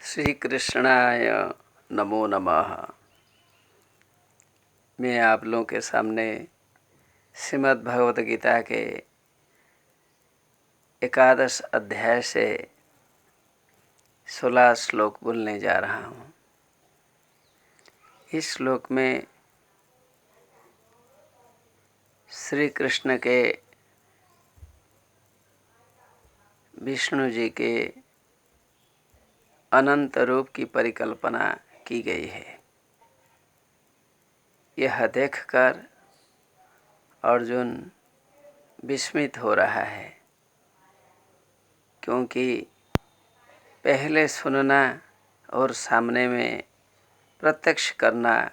श्री कृष्णाय नमो नमः। मैं आप लोगों के सामने श्रीमद् भगवत गीता के 11 अध्याय से 16 श्लोक बोलने जा रहा हूँ। इस श्लोक में श्री कृष्ण के विष्णु जी के अनंत रूप की परिकल्पना की गई है। यह देखकर अर्जुन विस्मित हो रहा है, क्योंकि पहले सुनना और सामने में प्रत्यक्ष करना,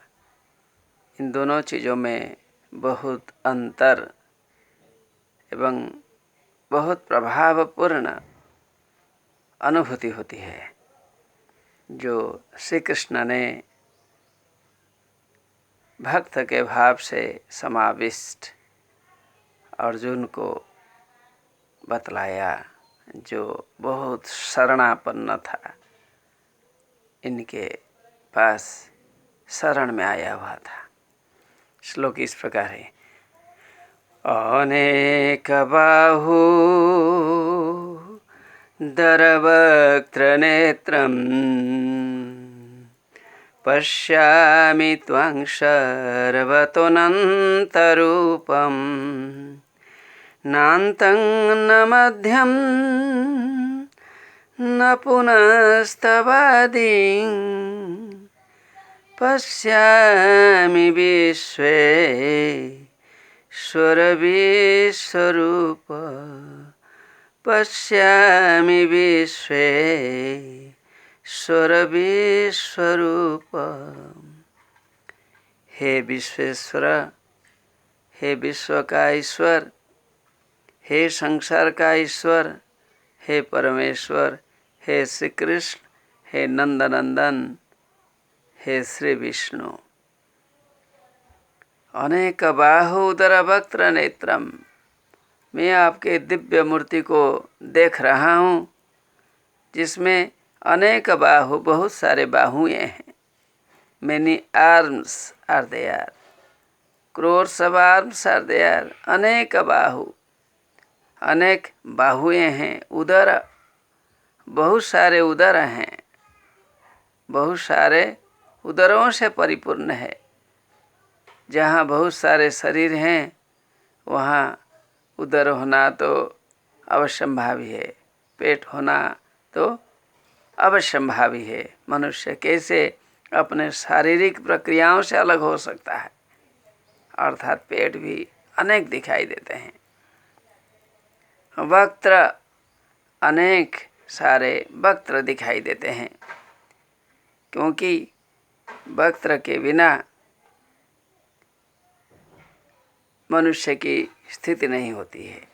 इन दोनों चीज़ों में बहुत अंतर एवं बहुत प्रभावपूर्ण अनुभूति होती है। जो श्री कृष्ण ने भक्त के भाव से समाविष्ट अर्जुन को बतलाया, जो बहुत शरणापन्न था, इनके पास शरण में आया हुआ था। श्लोक इस प्रकार है। अनेक बाहु दरवक्त्र नेत्रम् पश्यामि त्वां सर्वतोऽनन्तरूपम् नान्तं न मध्यं न पुनस्तवादिं पश्यामि विश्वेश्वरविश्वरूप पश्यामि विश्वेश्वरविश्वरूप। हे विश्वेश्वर, हे विश्व का ईश्वर, हे संसार का ईश्वर, हे परमेश्वर, हे श्री कृष्ण, हे नंदनंदन, हे श्री विष्णु। अनेक बाहुदर वक्त्र नेत्रम, मैं आपके दिव्य मूर्ति को देख रहा हूँ, जिसमें अनेक बाहु, बहुत सारे बाहुएं हैं। Many arms are there, crores of arms are there। अनेक बाहु, अनेक बाहुएं हैं। उदर, बहुत सारे उदर हैं, बहुत सारे उदरों से परिपूर्ण है। जहाँ बहुत सारे शरीर हैं, वहाँ उदर होना तो अवश्यंभावी है, पेट होना तो अवश्यंभावी है। मनुष्य कैसे अपने शारीरिक प्रक्रियाओं से अलग हो सकता है, अर्थात पेट भी अनेक दिखाई देते हैं। वक्त्र, अनेक सारे वक्त्र दिखाई देते हैं, क्योंकि वक्त्र के बिना मनुष्य की स्थिति नहीं होती है।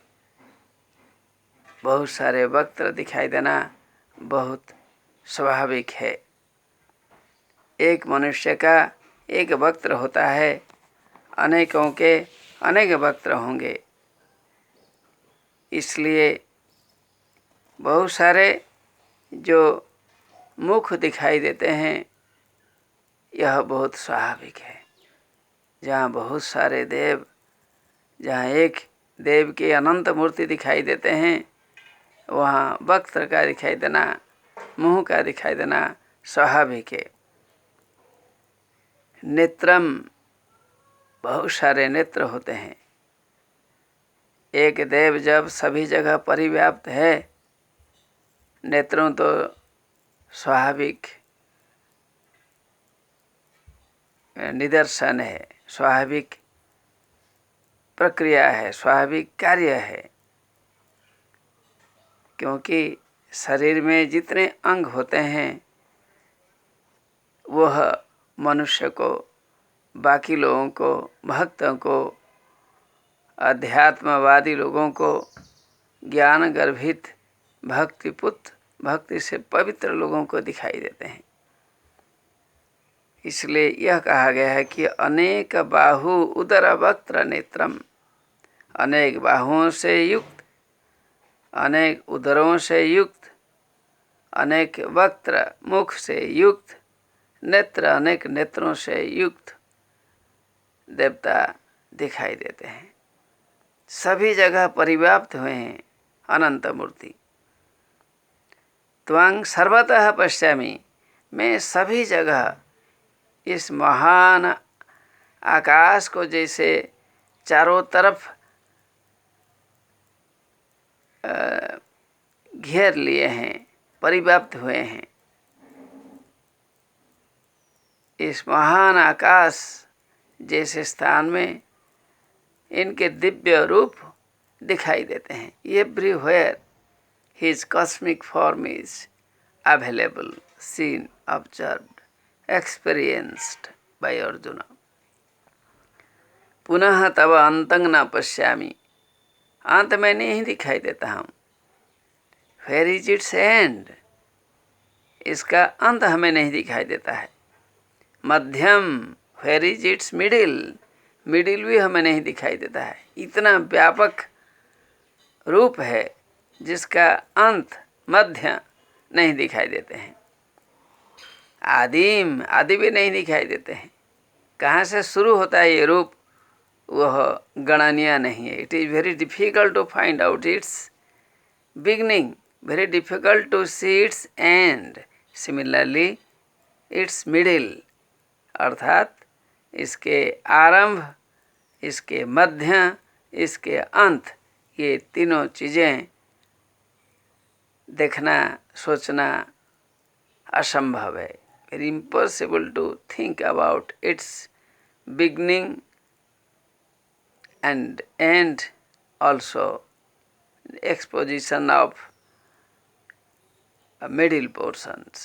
बहुत सारे वक्त्र दिखाई देना बहुत स्वाभाविक है। एक मनुष्य का एक वक्त्र होता है, अनेकों के अनेक वक्त्र होंगे। इसलिए बहुत सारे जो मुख दिखाई देते हैं, यह बहुत स्वाभाविक है। जहाँ बहुत सारे देव, जहाँ एक देव की अनंत मूर्ति दिखाई देते हैं, वहाँ वक्त्र का दिखाई देना, मुँह का दिखाई देना स्वाभाविक है। नेत्रम, बहुत सारे नेत्र होते हैं। एक देव जब सभी जगह परिव्याप्त है, नेत्रों तो स्वाभाविक निदर्शन है, स्वाभाविक प्रक्रिया है, स्वाभाविक कार्य है। क्योंकि शरीर में जितने अंग होते हैं, वह मनुष्य को, बाकी लोगों को, भक्तों को, अध्यात्मवादी लोगों को, ज्ञान गर्भित भक्तिपुत्र, भक्ति से पवित्र लोगों को दिखाई देते हैं। इसलिए यह कहा गया है कि अनेक बाहु उदर वक्त्र नेत्रम, अनेक बाहुओं से युक्त, अनेक उदरों से युक्त अनेक वक्त्र मुख से युक्त, नेत्र अनेक नेत्रों से युक्त देवता दिखाई देते हैं। सभी जगह परिव्याप्त हुए हैं अनंत मूर्ति। त्वं सर्वतः पश्यामि, मैं सभी जगह इस महान आकाश को जैसे चारों तरफ घेर लिए हैं, परिव्याप्त हुए हैं। इस महान आकाश जैसे स्थान में इनके दिव्य रूप दिखाई देते हैं। Everywhere his cosmic form is available, seen, observed, experienced by Arjun. पुनः तब अंतं न पश्यामि, अंत में नहीं दिखाई देता हूँ। वेयर इज इट्स एंड, इसका अंत हमें नहीं दिखाई देता है। मध्यम, where is its middle, middle भी हमें नहीं दिखाई देता है। इतना व्यापक रूप है जिसका अंत मध्य नहीं दिखाई देते हैं। आदिम, आदि भी नहीं दिखाई देते हैं। कहाँ से शुरू होता है ये रूप, वह गणनीय नहीं है। It is very difficult to find out its beginning, very difficult to see its end, similarly its middle, अर्थात इसके आरंभ, इसके मध्य, इसके अंत, ये तीनों चीज़ें देखना, सोचना असंभव है। Very impossible to think about its beginning and end, also exposition of middle portions।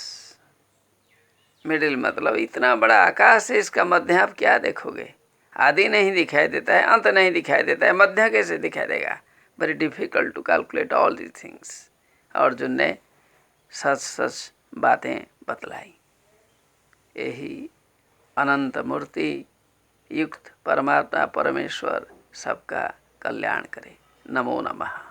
Middle मतलब इतना बड़ा आकाश है, इसका मध्य आप क्या देखोगे? आदि नहीं दिखाई देता है, अंत नहीं दिखाई देता है, मध्य कैसे दिखाई देगा? Very difficult to calculate all the things. Arjun ने सच सच बातें बतलाई। यही अनंत मूर्ति युक्त परमात्मा परमेश्वर सबका कल्याण करे। नमो नमः।